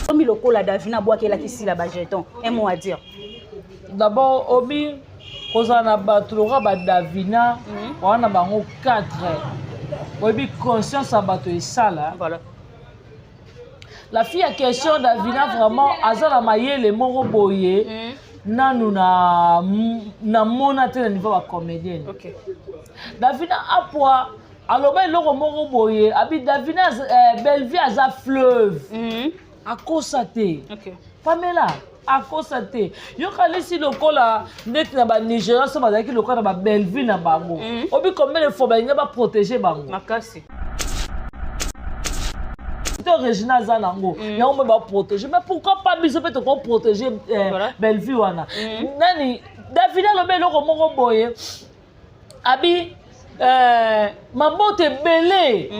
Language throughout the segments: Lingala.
Comme le col à Davina bois qu'elle a ici là-bas jeton. Un mot à dire. D'abord, Obi, on a battu Davina, on a bango 4. Obi conscience à battre ça là. Voilà. La fille a question Davina vraiment azala mayele moro boye. Nanu na mona te na niveau ba comédienne. OK. Davina a poa aloba loko moro boye abi Davina Bellevue aza fleuve. A constater. OK. Pamela a constater. Yo kalisi lokola net na ba Nigeria so bazaki lokola ba Bellevue na bango. Obi combien de fois ba nga ba protéger bango. Makasi. Original Zanango, il on va protéger. Mais pourquoi pas biso peut te protéger Bellevue wana? Nani Davina lobe loko moko boye. Abi mabote belé.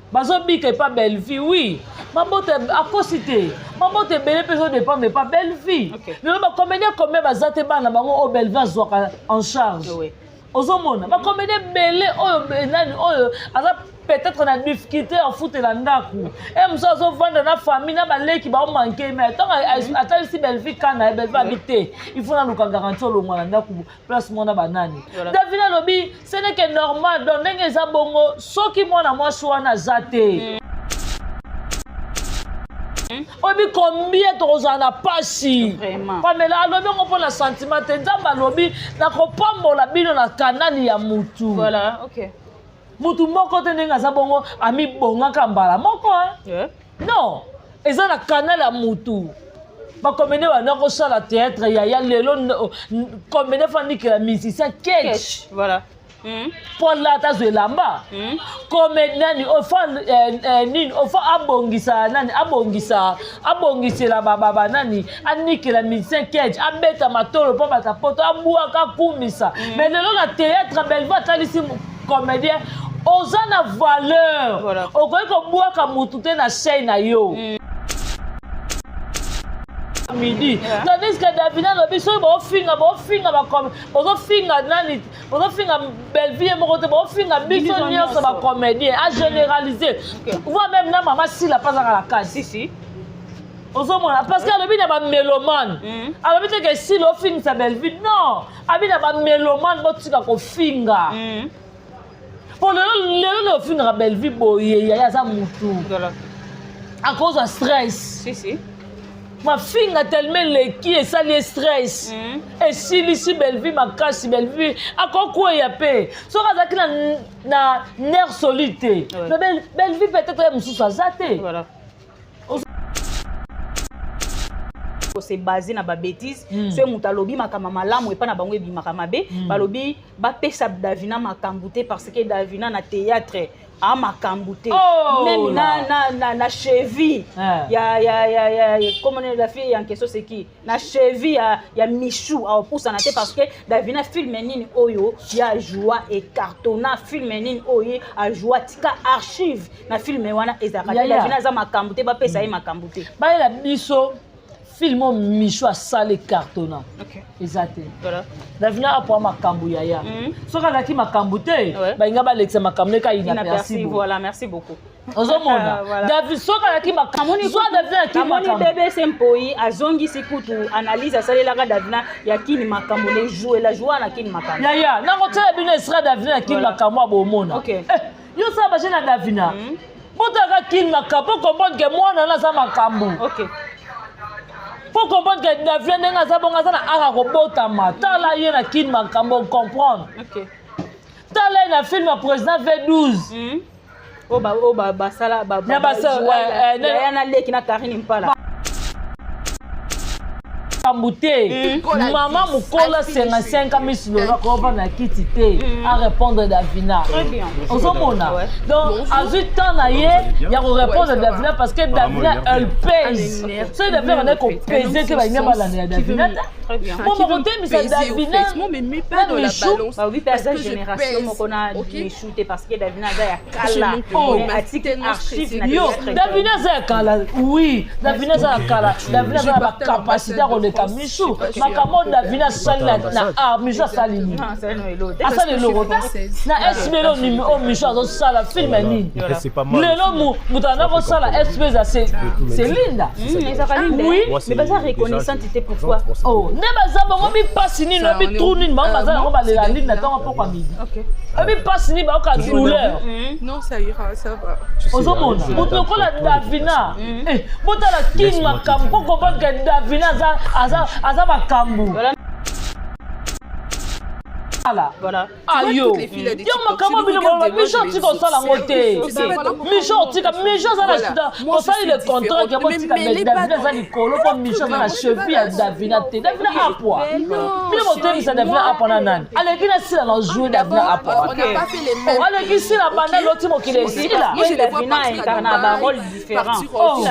Bazo bika pas Bellevue oui. Mabote à cosité. Mabote belé peut dépend mais pas Bellevue. Mais ba comédien combien bazate bana bango au Bellevue azwaka en charge. Oui. Ozomona ba comédien belé oyo nani oyo aza peut-être na difficulté en foot la ndaku et muso zo vendre na famille na baleki ba manquer mais tant attends si Bellevue kana Bellevue habiter il faut na luka garantir lo mwana ndaku place mona banani Davina lobi ce n'est que normal donc ndenge za bongo soki mwana mwasi wana zate Obi combien tozana na pasi Vraiment. Pamela alobi ngo pour la sentiment te nzamba lobi na kopambola bino na kanani ya mutu. Voilà, OK. Mutu moko te ndenge aza bongo ami bongaka mbala moko non eza na kanal ya mutu bakomene bana kosala théâtre ya lelo komene fanikela musicien Ketch voilà Paul Lata Zwelamba komene ofa nini ofa abongisa nani abongisela baba nani anikela musicien Ketch abeta matolo po batapoto abuaka kumisa mais lelo na théâtre Bellevue atalisi comédien ozana valeur voilà. Okoki kobwaka mutu te na chaîne na yo midi tandis que Davina lobi so bofinga bozofinga nani bozofinga Bellevue moko te bofinga biso nyonso ba comédien a généraliser voit même na mama Sila pasaka la kasi si ozomona parce que alobi na ba mélomane alobi te que si lo finga sa Bellevue non abi na ba mélomane botika ko finga pour le film de Bellevue boye ya za mutu à cause de stress si ma fille a tellement qui est ça le stress et si ici Bellevue ma casse Bellevue à quoi y a paix so razaki na nerf solide mais Bellevue peut-être mususu azate voilà c'est basé na ba bêtise so muta lobi makama malamu et pas na bango ebi makama be balobi ba pesa Davina makambute parce que Davina na théâtre a makambute même na cheville ya comment la fille en question c'est qui na cheville ya Michou a poussa na tête parce que Davina film nini oyo ya joie et cartonna film nini oyo a joie tika archive na film wana ezaka Davina za makambute ba pesa ye makambute ba la biso film Michou a salé cartonnant. OK. Exact. Voilà. Davina a pour makambu yaya. So ka laki makambu te, ba inga ba lexa makambu ka inaperçu. Voilà, merci beaucoup. Ozomona. David so ka laki makambu. So Davina ki makambu. Moni bébé sempoi azongi sikutu analyse asalela ka Davina ya kini makambu le jouer la joie na kini makambu. Yaya, na ko tela bino sera Davina ki makambu abomona. OK. Yo sa ba jena Davina. Botaka kini makambu comprendre que moi na za makambu. OK. Pour comprendre que Davina nenga za bonga za na aka ko botama. Tala ye na kini makambu comprendre. OK. Tala na film à président V12. Basala ya na leki na Karine Mpala. Kambouté, maman Moukola 55 000 $, qu'on va na kiti à répondre Davina. Très bien. Ozomona. Donc, à 8 ans, il y a répondre Davina parce que Davina, elle pèse. C'est Davina, on est qu'on pèse que Davina va l'année Davina. Très bien. Bon, mon côté, mais c'est Davina. Mais mets pas dans la balance. Bah oui, parce que génération, on a shooté parce que Davina a kala. Oh, article archive. Yo, Davina a kala. Oui, Davina a kala. Davina a la capacité à reléquer ya Michou makambo Davina sali na art Michou asali ni asali loro na SBL numéro Michou azo sala film ni lelo mutana ko sala SBL c'est linda oui mais baza reconnaissante c'était pourquoi oh ne baza bango bi passe ni no bi trou ni ba baza ngo ba la linda tango poko midi bi passe ni ba ka douleur non ça ira ça va ozomona mutu kola Davina botala king makambo poko ba ke Davina aza makambo voilà ayo yo makambo bino ba Michou tiko sala ngote Michou tika Michou sala on sali le contrat que botika mais Davina za likolo ko Michou na cheville ya Davina te Davina apwa bino moto bisa Davina apwa na nani aleki na sila na jouer Davina apwa on n'a pas fait les mêmes aleki sila banda loti mokile sila Davina incarne ba rôle différent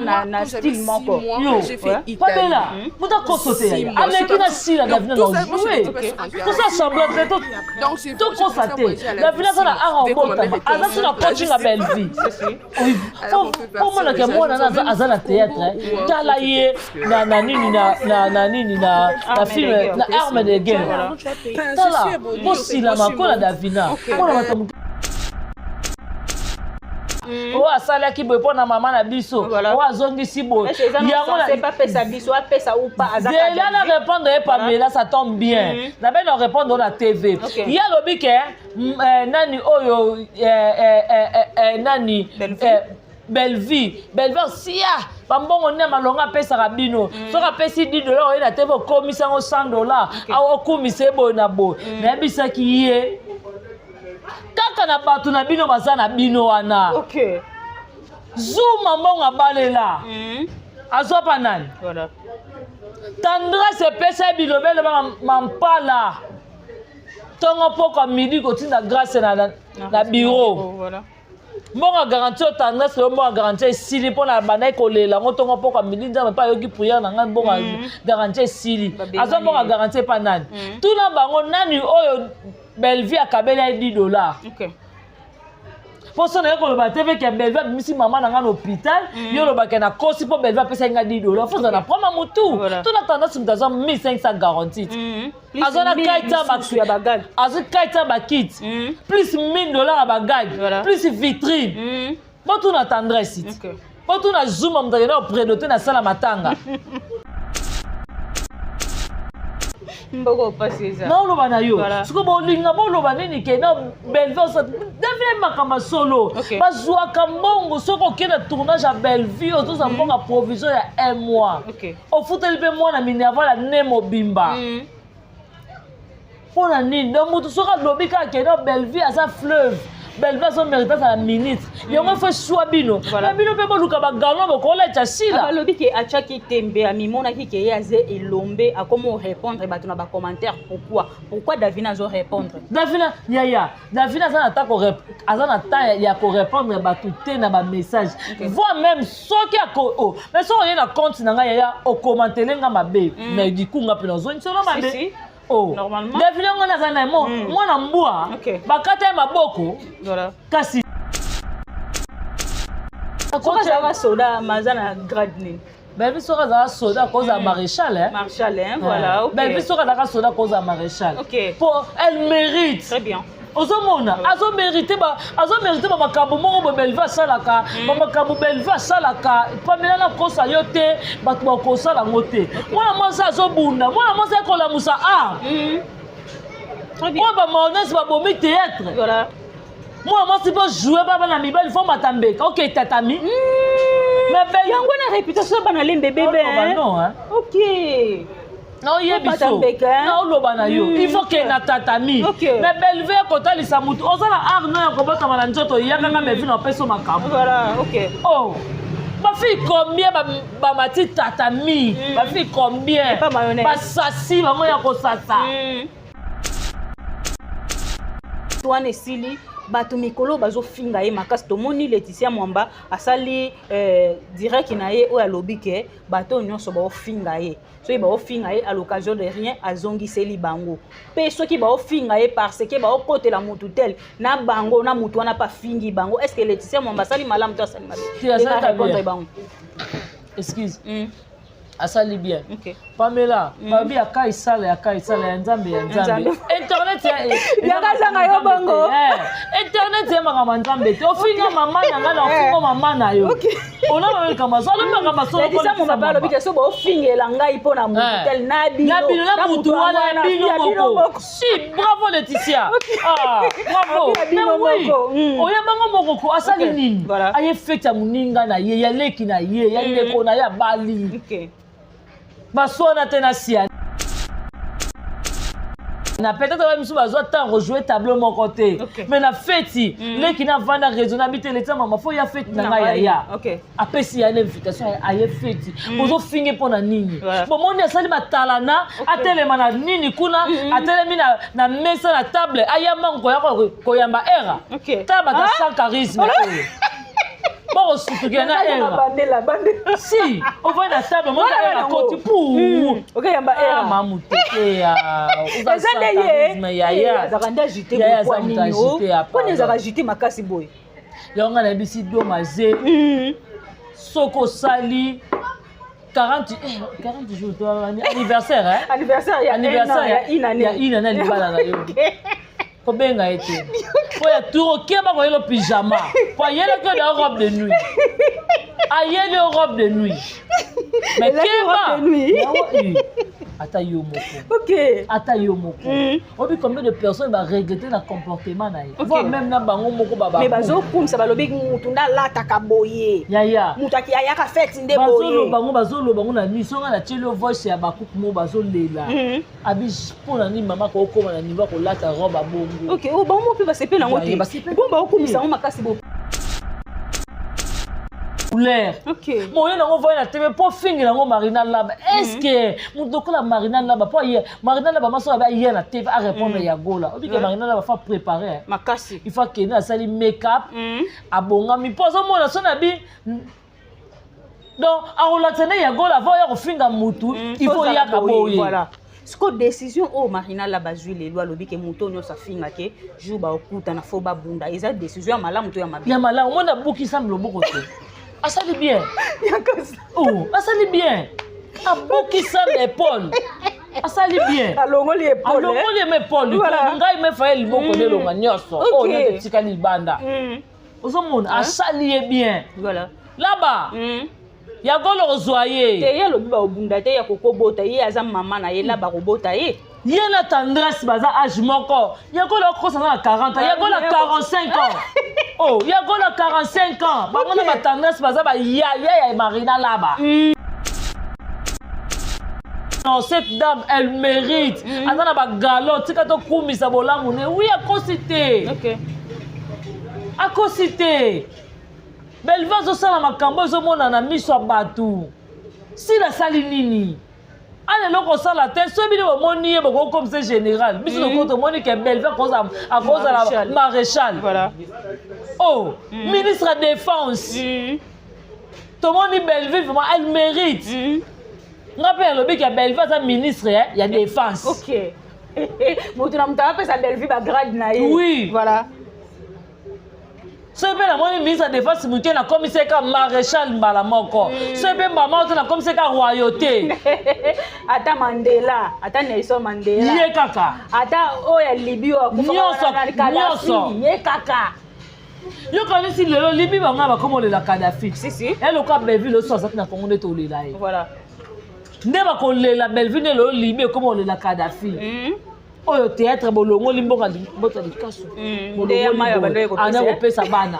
la na style moko yo pabela muta kosote aleki na sila Davina na jouer tout ça donc tout constaté la villa ça la arambota aza na coaching à belle vie pour moi que moi na azana théâtre tala ye na nini na film na arme de guerre tala aussi la makola Davina o asala ki boy pona mama na biso o azongisi boy yango na c'est pas pesa biso a pesa ou pas azaka déjà na répondre et Pamela ça tombe bien na ben répondre na TV ya lobi ke nani oyo nani Belleville sia bambongo ne malonga pesa rabino soka pesi $10 oyo na TV komisa ngo $100 a okumisa boy na boy na bisaki ye kaka na bato na bino baza na bino wana OK Zuma mbonga balela azwa pa nani voilà tendresse pesa bilobele mampala tongo poko midi kotinda grâce na bureau voilà mbonga garantie tendresse mbonga garantie sili pona bana kolela ngo tongo poko midi nzamba pa yoki prière na ngani mbonga garantie sili azwa mbonga garantie pa nani tuna bango nani oyo Belleville akabeli $10 OK pour ça na ko ba TV ke Belleville misi maman na ngana hôpital yo lo ba ke na kosi po Belleville pesa nga $10 faut ça na prendre mutu tout la tendance mutaza 1500 garantie azona kaita baksu ya bagage azu kaita bakit plus $1000 à bagage plus vitrine bon tout na tendresse OK bon tout na zoom mutana prédoter na sala matanga mboko passer ça non loba na yo siko bolinga boloba nini ke na Belleville ça devient makama solo bazwa kambongo soko kena tournage à Belleville to za mbonga provision ya 1 mois au futeli pe mwana minerva la nemo bimba pona nini donc mutu soka lobika ke na Belleville asa fleuve Belleville son mérite à la ministre yango fait choix bino na bino pe boluka ba galon bokola chasila balobi ke achaki tembe amimona ki ke yaze elombe a comment répondre bato na ba commentaire pourquoi Davina zo répondre Davina Davina ça na ta ko azana ta ya ko répondre bato te na ba message voire même soki ako mais so yena compte na nga ya o commenter nga mabe mais du coup nga pe zo nsolo mabe oh normalement Davina ngona zana mwana mbwa bakata maboko voilà kasi soka za soda mazana grade ni Belleville soka za soda cause maréchal voilà OK Belleville soka za soda cause maréchal pour elle mérite très bien ozomona azo mérité ba makambo moko Belleville salaka ba makambo Belleville salaka Pamela na kosa yote bato ba kosa la ngote mwana mwasa azobunda mwana mwasa kola musa très bien ba maonese ba bomi théâtre voilà moi si peut jouer baba na mibali il faut matambeka OK tatami mais belle yango na réputation bana lembe bébé non OK non yebiso na oloba na yo il faut que na tatami mais Belleville kotalisa mutu ozala art no ya kobotama na nzoto yakanga mevi na peso makambo voilà OK oh ba fille combien ba mati tatami ba fille combien ba sasi ba moya ko sasa toi ne sili bato mikolo bazo finga ye makasi tomoni Laetitia Mwamba asali direct na ye oyo alobi ke bato nyonso baofinga ye soki baofinga ye à l'occasion de rien azongiseli bango mpe soki baofinga ye parce ke baokotela mutu tel na bango na mutu wana pa fingi bango est ce que Laetitia Mwamba asali malamu to asali mabe répondre bango excuse asali bien Pamela, babi aka isala ya nzambe ya nzambe. Internet yakazanga yo bongo. Internet ya makama nzambe te. Ofinga mama na nga na ofinga mama na yo. Ona ba kama so, ona ba so. Ndisa mo baba lobi ke so bo ofingela ngai pona mutu tel nabi. Nabi na mutu wana bino moko. Si, bravo Laetitia. Ah, bravo. Oya bango moko ko asali nini? Aye feta muninga na ye, ya leki na ye, ya ndeko na ya bali. OK. Basona tena sia. Na peut-être va misu bazo temps rejouer tableau mon côté. Mais na feti, leki na vanda raisonnabilité le temps maman faut ya feti na nga ya. OK. Après si ya une invitation aye feti. Bozo finge pona nini. Bon mon asali matalana, atelema na nini kuna, atelemi na mesa na table, aya mango ya ko yamba era. OK. Taba ta sans charisme. Bon, surtout qu'il y a era. Si, on va la table, moi la côté pour. OK, il y a era. Maman ya. Ya zakanda ajité kwa nini? Kwa nini zakajité makasi boy? Yonga na bisi do mazé. Soko sali 40 jours anniversaire hein? Anniversaire ya ina libala na yo. Kobenga ete. Pour ya tour keba ko yelo pyjama. Pour yelo que de robe de nuit. Ayele robe de nuit. Mais keba. Ata yo moko. OK. Ata yo moko. Obi combien de personnes va regretter le comportement na ye. Voire même na bango moko baba. Mais bazo kumsa balobi mutu na lata ka boye. Ya. Mutaki ya ka fête nde boye. Bazolo bango na nuit songa na telo voice ya bakuku mo bazo lela. Abi pona ni mama ko koma na niveau ko lata robe bongo. OK, o bango mo pe ba sepe na ngote. Bon ba okumisa ngo makasi bo. Couleur. OK. Bon, on voit la TV pour finir la Marina là-bas. Est-ce que mon docteur la Marina là-bas pour hier Marina là-bas ma soeur va hier la TV à répondre à Yagola. On dit que Marina là-bas faut préparer. Makasi. Il faut que na sali make-up. Abonga mi pose moi na son habit. Donc à relaxer Yagola va y refinga mutu. Il faut y akaboye. Voilà. Ce que décision au Marina là-bas jouer les lois lobi que muto nyo sa finga ke jour ba okuta na fo ba bunda. Eza décision mala muto ya mabi. Ya mala on a beaucoup semble beaucoup côté. Ah, ça dit bien. Oh, ah, ça dit bien. Ah, beaucoup ça l'épaule. Ah, ça dit bien. Alongo l'épaule. Alongo l'épaule. Voilà. Ngai me fa el boko de longa nyoso. Oh, on est tika ni banda. Ozomon, ah, ça lié bien. Voilà. Là-bas. Ya golo rozoyer. Te ya lobi ba obunda te ya kokobota ye azam mama na ye là ba robota ye. Ye na tendresse baza âge moko. Ya golo crossa na 40 ans, ya golo 45 ans. Oh, ya golo 45 ans. Ba mona ba tendresse baza ba ya Marina là-bas. Non, cette dame, elle mérite. Azana ba galop, tika to kumisa bolamu ne. Oui, à cosité. OK. À cosité. Belva zo sala makambo zo mona na miso batu. Si la sali nini. Ale loko sala te so bino moni e boko comme c'est général. Biso ko to moni ke Belva koza à cause la maréchal. Voilà. Oh, ministre de défense. To moni Belva vraiment elle mérite. Rappelle le bec ya Belva sa ministre il y a défense. OK. Moto na mutaka pesa Belva ba grade na ye. Oui. Voilà. C'est bien la ministre de défense muté na commissaire comme maréchal mbala moko. C'est bien maman na commissaire comme royauté. Ata Mandela, ata Nelson Mandela. Ye kaka. Ata oya Libyo akuma Kadhafi. Ye kaka. Yo connais le Libye ba ngaba comme le la Kadhafi. Si. Elle au cap Belleville le soir ça na Congo de tolela. Voilà. Ndeba ko le la Belleville le Libye comme le la Kadhafi. Oyo théâtre bolongo limboka bota dikaso. Ndeya mayo bando yeko pesa. Ana ko pesa bana.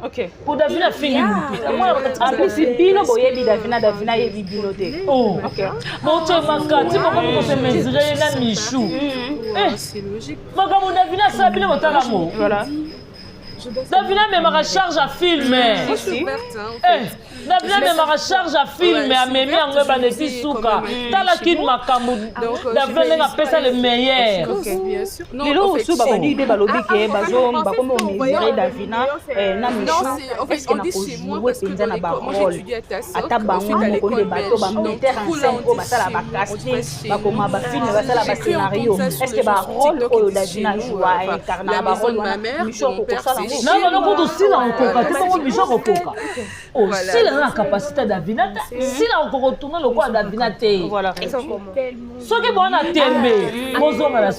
OK. Pour Davina fini. En plus bino boyebi Davina yebi bino te. Oh. OK. Bon tu makati ko ko se mesurer na michou. C'est logique. Makambo Davina ça bino botala mo. Voilà. Davina même ma charge à filmer. Davina même ma charge à filmer à Memi en baneti souka. Tala kin makambo. Davina nga pesa le meilleur. Bien sûr. Les lots sous babadi de balobi ke bazo ba comme on mesurer Davina na michou. Est-ce qu'on a joué penza na ba rôle. Ata bango moko de bato ba metteur en scène ko basala ba casting ba koma ba film basala ba scénario. Est-ce que ba rôle o Davina joue incarner ba rôle michou ko ça. Non, non, non, si là on coca, tu peux michou ko coca. Oh, si là la capacité Davina si la on retourne le quoi Davina te voilà ce qui bon à tembe bozonga la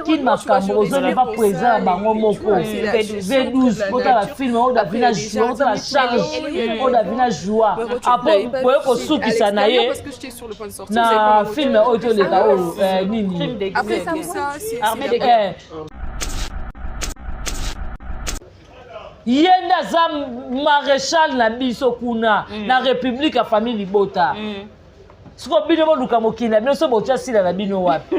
qui makambo bozonga pas présent bango moko V12 pour la film au Davina joie pour la charge au Davina joie après pour ko soukisa na ye na film audio de kao nini après ça c'est armée de yenda za maréchal na biso kuna na république ya famille Libota siko bino boluka mokili bino so botia sila na bino wapi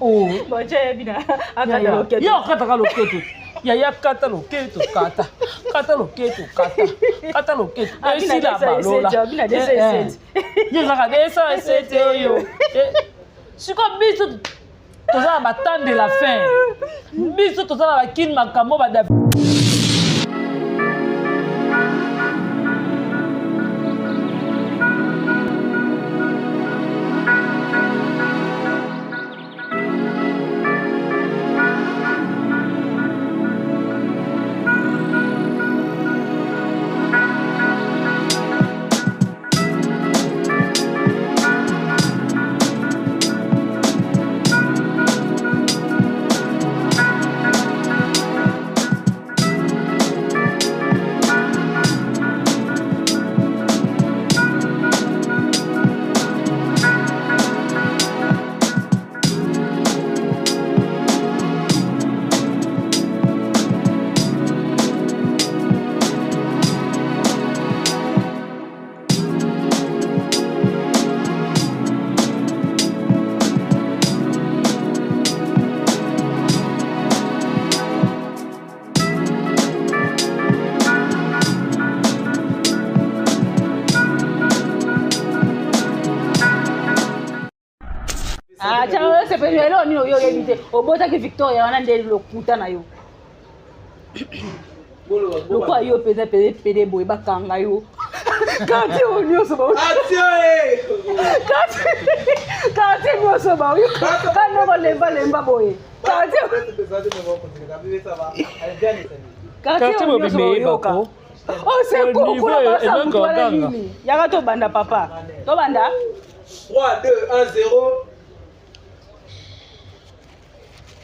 oh botia bina akata loketo yo kata loketo ya kata loketo kata loketo kata loketo sila balola bina desa yeza desa yo siko biso toza ba temps de la fin biso toza ba kin makambo ba c'est pas là on yo éviter au bota que Victoria on a des lokuta na yo lokwa yo pede boy bakanga yo kati onyo so ba kati mo so ba yo kana ko lemba boy kati mo bimbe bako oh c'est quoi quoi ça mutwala nini yaka to banda papa to banda 3 2 1 0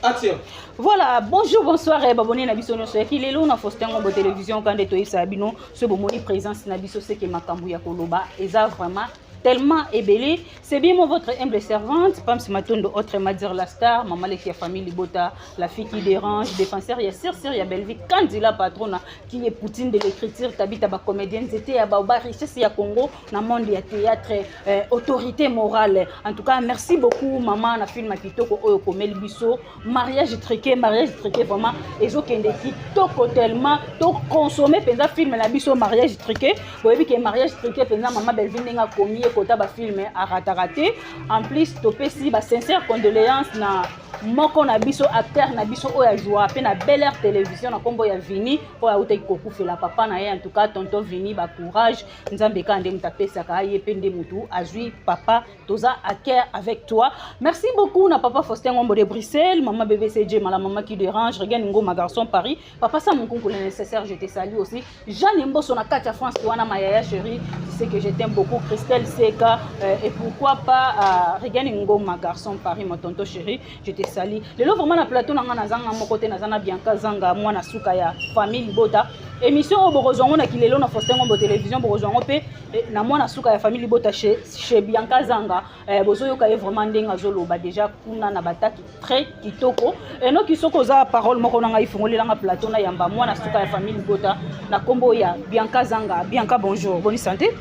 action. Voilà, bonjour, bonsoir et abonné na biso nyonso qui lelo na Faustin Ngombo télévision quand de sabino ce bomoni présence na biso c'est que makambu ya koloba eza vraiment tellement ébélé. C'est bien moi votre humble servante, Pam Matondo, autre Madir la star, maman qui a famille Libota, la fille qui dérange, défenseur, il y a Sir, il y a Belleville, Candila patrona, qui est Poutine de l'écriture, Tabita ba comédienne, c'était à Baoba, richesse ya Congo, na monde ya théâtre, autorité morale. En tout cas, merci beaucoup maman na film kitoko oyo komel biso, mariage triqué vraiment ezo kende kitoko tellement to consommer penza film na biso mariage triqué, boyebi que mariage triqué penza maman Belleville nga komi kota ba film a raté en plus topesi ba sincère condoléances na moko na biso acteur na biso oya joie pe na Bel Air télévision na kombo ya Vini oya uta kokufela papa na ye en tout cas tonton Vini ba courage nzambe ka ndem tapesa ka ye pe ndem mutu azui papa toza acteur avec toi. Merci beaucoup na papa Faustin Ngombo de Bruxelles, maman bébé CJ, la maman qui dérange, regarde ngo ma garçon Paris, papa ça mon concours nécessaire, je te salue aussi. Jeanne Mbosso na Katia France wana ma yaya chérie, tu sais que je t'aime beaucoup. Christelle Seka et pourquoi pas regarde ngo ma garçon Paris, mon tonton chéri, je te salue. Le lot vraiment na plateau na ngana zanga mon côté na zana Bianca zanga moi na suka ya famille Libota. Émission au Borozongo na kilelo na Faustin Ngombo télévision Borozongo pe na moi na suka ya famille Libota chez Bianca zanga bozo yoka vraiment ndenga zoloba déjà kuna na bataki très kitoko et no kisoko za parole moko na ngai fongolela nga plateau na yamba moi na suka ya famille Libota na kombo ya Bianca zanga. Bianca bonjour, bonne santé.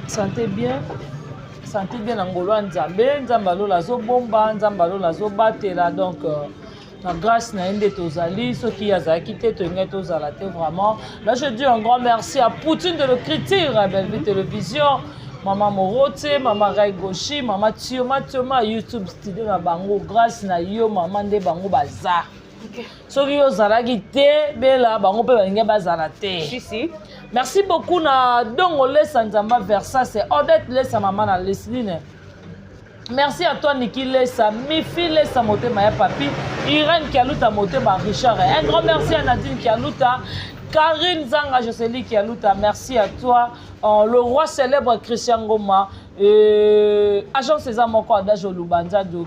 Santé bien angolo nzambe nzambalo la zo bomba nzambalo la zo batela donc la grâce na ende tozali ceux qui azaki te to ngai tozala te vraiment. Là je dis un grand merci à Poutine de l'écriture à Belleville télévision, maman Morote, maman Rai Goshi, maman Tioma YouTube studio na bango grâce na yo maman nde bango baza. OK. Soki yo zalaki te bela bango pe balinga bazala te. Si. Merci beaucoup na Dongo Lesa Nzamba Versa, c'est Odette Lesa maman na Lesline. Merci à toi Niki Lesa, Mifi Lesa Motema ya papi, Irène Kialuta Motema Richard. Un grand merci à Nadine Kialuta, Karine Zanga Jocely Kialuta, merci à toi. Le roi célèbre Christian Goma, agent César Moko Adajo Lubanza de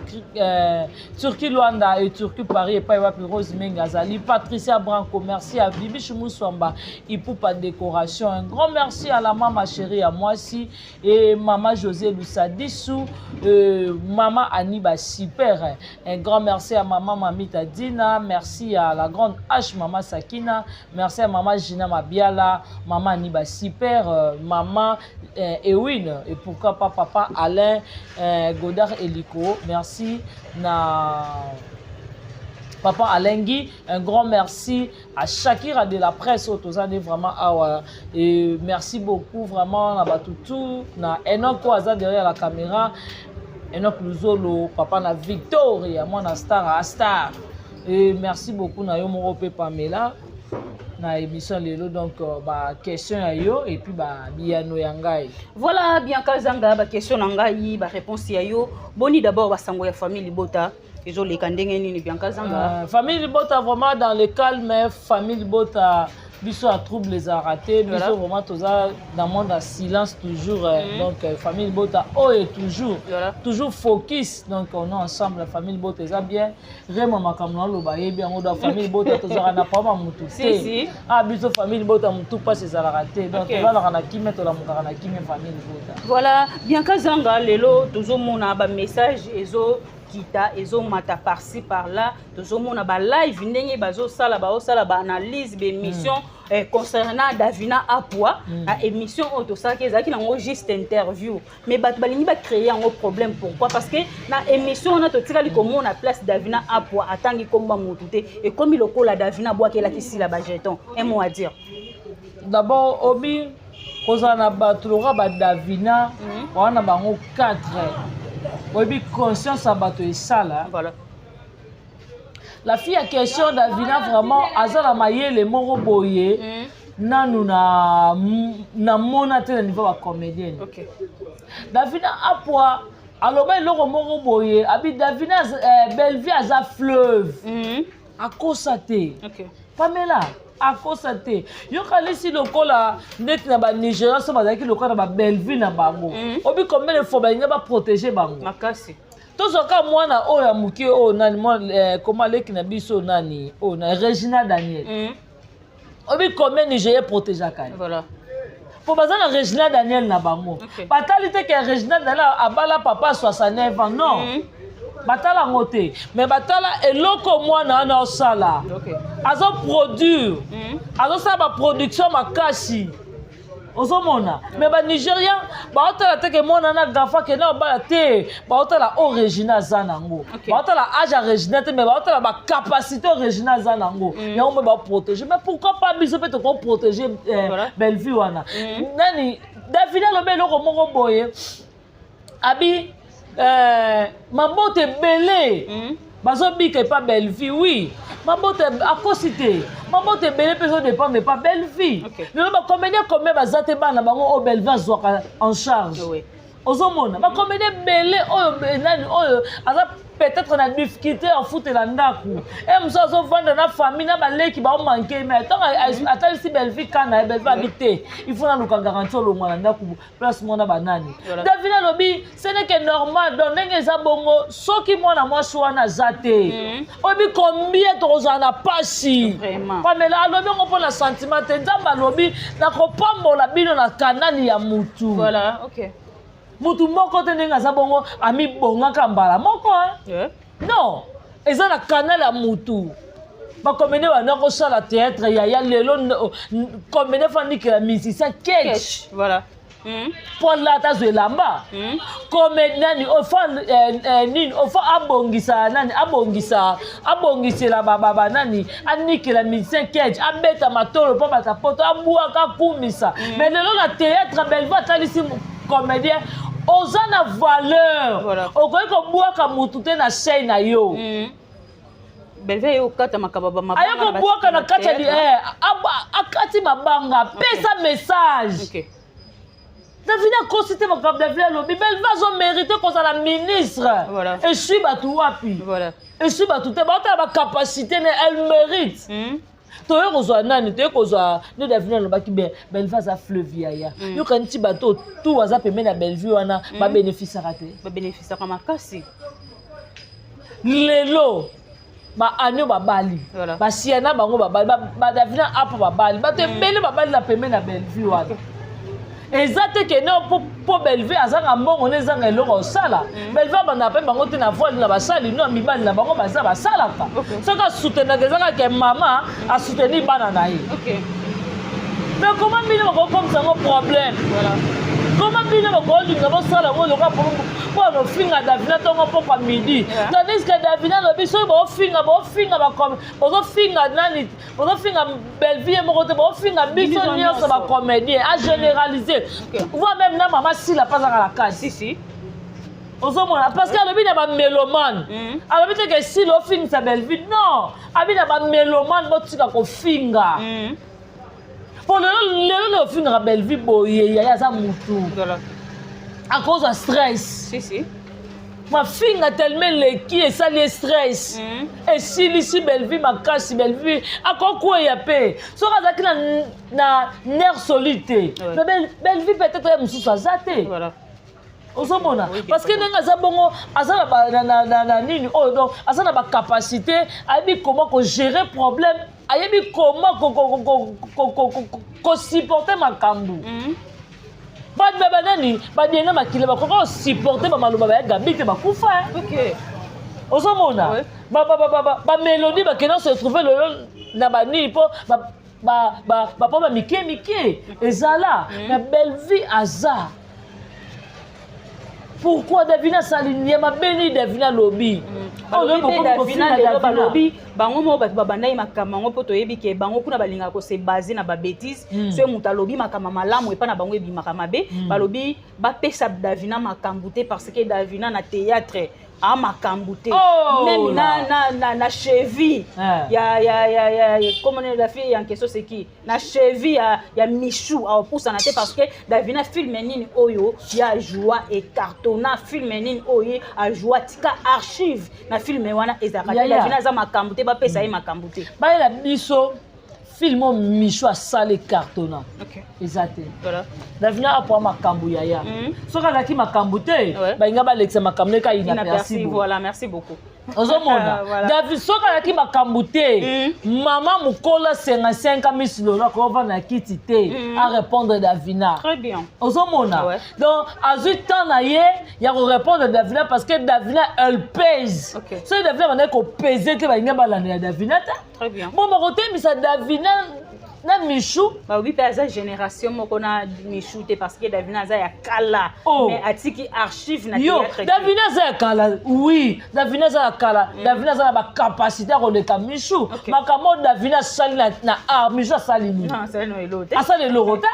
Turquie Luanda et Turquie Paris et Païwapi Rose Mengazali, Patricia Branco, merci à Bibi Chumusswamba, Ipoupa Décoration. Un grand merci à la maman chérie, à moi aussi, et maman José Lussadissou, maman Aniba Super. Un grand merci à maman Mamita Dina, merci à la grande H, maman Sakina, merci à maman Gina Mabiala, maman Aniba Super, maman Ewin, et pourquoi pas papa Alain Godard Elico, merci na papa Alengui, un grand merci à Shakira de la presse Otozane vraiment et merci beaucoup vraiment na Batutu na Enoch Oaza derrière la caméra, Enoch Luzolo, papa na Victoria, moi na Star à Star, et merci beaucoup na Yomorope Pamela na émission lelo, donc question à yo et puis biano yangai. Voilà, bien Kazanga question nangai réponse ya yo. Boni d'abord sango ya famille Libota. Ils ont les kandenge ni bien Kazanga. Famille Libota vraiment dans le calme, famille Libota biso a trouble les a ratés, biso vraiment toza dans le monde à silence toujours, donc famille Libota est toujours focus, donc on est ensemble, la famille Libota est bien vraiment makamna lo ba yebi ngo da famille Libota toza na pas mutu si biso famille Libota mutu pas ces a raté, donc on va na kimé to la mukara na kimé famille Libota. Voilà, bien Kazanga lelo toujours mona ba message ezo kita ezo mata par-ci par-là, toujours mona ba live ndenge bazo sala ba analyse be mission concernant Davina Apua, à émission autosa qui est nango juste interview, mais bat balingi ba créer un problème. Pourquoi? Parce que na émission on a tout tirali comme on a place Davina Apua atangi komba mutute et comme il ko la Davina bois qu'elle a ici la bajeton. Un mot à dire. D'abord obi kozana batlora ba Davina on a bango 4. Obi conscience à bato et sala. Voilà. La fille a question Davina vraiment azala mayele moro boye nanu na mona te niveau ba comédienne. OK. Davina Apua aloba loko moro boye abi Davina Bellevue aza fleuve. A constater. OK. Pamela a constater. Yo kalisi lokola net na ba Nigeria so bazaki lokola ba Bellevue na bango. Obi combien de fois ba nga ba protéger bango. Makasi. Tozoka mwana oya muki o nani comment leki na biso nani o na Regina Daniel. Obi combien Nigeria protéger kani. Voilà. Pour bazana Regina Daniel na bango. Batalité que Regina Daniel abala papa 69 ans non. Batala ngote mais batala eloko mwana na osala. OK. Azo produire. Azo sa ba production makasi. Ozomona mais ba Nigérien ba otala teke mona na gafa ke na ba te ba otala original zanango ba otala âge original te mais ba otala ba capacité original zanango ya on ba protéger. Mais pourquoi pas biso peut ko protéger Bellevue wana nani Davina lobe loko moko boye abi mabote belé bazo bika pas Bellevue oui mabote à cosité mabote belé peut dépend mais pas Bellevue. Le combien bazate bana bango o Bellevue zoka en charge. Ozomona ba combien belé oyo nani oyo aza peut-être na difficulté en foot la ndaku et muso zo vendre na famille na baleki ba manquer mais tant atali si Bellevue kana Bellevue habité il faut na luka garantie lo mwana ndaku place mona banani. Davina lobi ce n'est que normal donc ndenge za bongo soki mwana mwasi wana zate obi combien toza na pasi pamela lobi ngo pona sentiment te nzamba lobi na kopambola bino na kanani ya mutu. Voilà, OK. Mutu moko te ndenge za bongo ami bonga kambala moko non eza na canal ya mutu ba comédie wana ko sala théâtre ya lelo comédie fandiki la musicien catch. Voilà. Pour la tazo elamba comédie nani ofa nini ofa abongisa nani abongisa la baba nani aniki la musicien catch abeta matolo po bata poto abua ka kumisa mais lelo na théâtre Bellevue atalisi comédien ozana valeur okoki kobwaka mutu te na chaîne na yo. Bellevue yo kata makababa mabanga ayo kobwaka na kati akati mabanga pesa message. OK. Davina cosité makababa Bellevue lobi Bellevue azo mérité kozala ministre. Voilà. Et suis batu wapi. Voilà. Et suis batu te ba capacité elle mérite. toye kozwa nani toye kozwa nde Davina alobaki Bellevue aza fleuve yaya yokani ti bato tout aza pembeni ya Bellevue wana babénéficiaka te babénéficiaka makasi lelo baanio babali basiana bango babali badavina apo babali bato ebele babali na pembeni ya Bellevue wana eza te ke ne po Bellevue azanga mbongo ne ezanga eloko osala Bellevue abanda mpe bango te na voile na basali no mibali na bango baza basalaka soki asutenaka ezanga ke mama asuteni bana na ye mais comment bino bakokomisa yango problème comment bino bakolinga bosala yango loka po nofinga Davina ntongo pokwa midi tandis que Davina alobi soki bofinga bozofinga nani bozofinga Bellevue ye moko te bofinga biso nyonso bacomédien agénéraliser voi même na mama sila mpazaka na kasi ozomona parce que alobi na bamélomane alobi te ke sila ofingisa Bellevue non abi na bamélomane botika kofinga po lelo ofingaka Bellevue boye yaya aza mutu à cause de stress. Ma fille a tellement leki esali stress. Et si ici Bellevue makasi Bellevue akon quoi ya pe. So azaki na nerf solide. Mais Bellevue peut-être mususu azate. Voilà. Ozomona parce que ndenge aza bongo aza na nini oh donc aza na ba capacité ayebi comment ko gérer problème ayebi comment ko supporter makambu. Bad babanani badienga makile bakoko supporter ba maloba ba gabi te bakufa ozomona ba mélodie ba kena se trouver le na bani po ba mike ezala na Bellevue aza pourquoi Davina s'aligne ma béni Davina lobby Davina lobby bango mo bato babandai makama ngo poto yebi ke bango kuna balinga ko se baser na ba bêtise so muta lobby makama malamu epa na bango ebi makama be balobi ba pesa Davina makambute parce que Davina na théâtre a makambute même na cheville ya comment la fille en question c'est qui na cheville ya Michou a poussa na te parce que Davina film nini oyo ya joie et cartonna film nini oyo a joie tika archive na film wana ezaka Davina za makambute ba pesa ye makambute ba la biso film Michou a salé cartonna exactement voilà Davina a pour makambu yaya soka laki makambute ba inga ba lexa makamne ka ina merci voilà merci beaucoup ozomona David soka laki makambute maman mukola 55 Miss Lola ko va na kiti te à répondre Davina très bien ozomona donc azu temps na ye ya ko répondre Davina parce que Davina elle pèse so Davina va ko peser te ba inga ba la Davina très bien bon ma côté mais ça Davina na Michou ba oui pe za génération moko na Michou te parce que Davina za ya kala mais atiki archive na théâtre Davina za ya kala oui Davina za ya kala Davina za na ba capacité ko de Michou makamo Davina sali na Michou sali ni non c'est no elote asali elote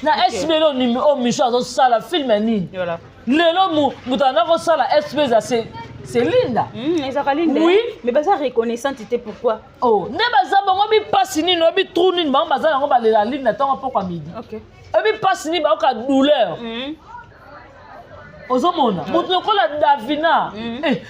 na SBL ni Michou azo sala film ni voilà lelo mutana ko sala SB za c'est Linda. Oui. Mais baza reconnaissante c'était pourquoi? Oh, ne baza bango bi passe ni no bi trou ni bango baza nango ba la Linda tango poko midi. OK. E bi passe ni ba ka douleur. Ozomona. Mutu ko la Davina.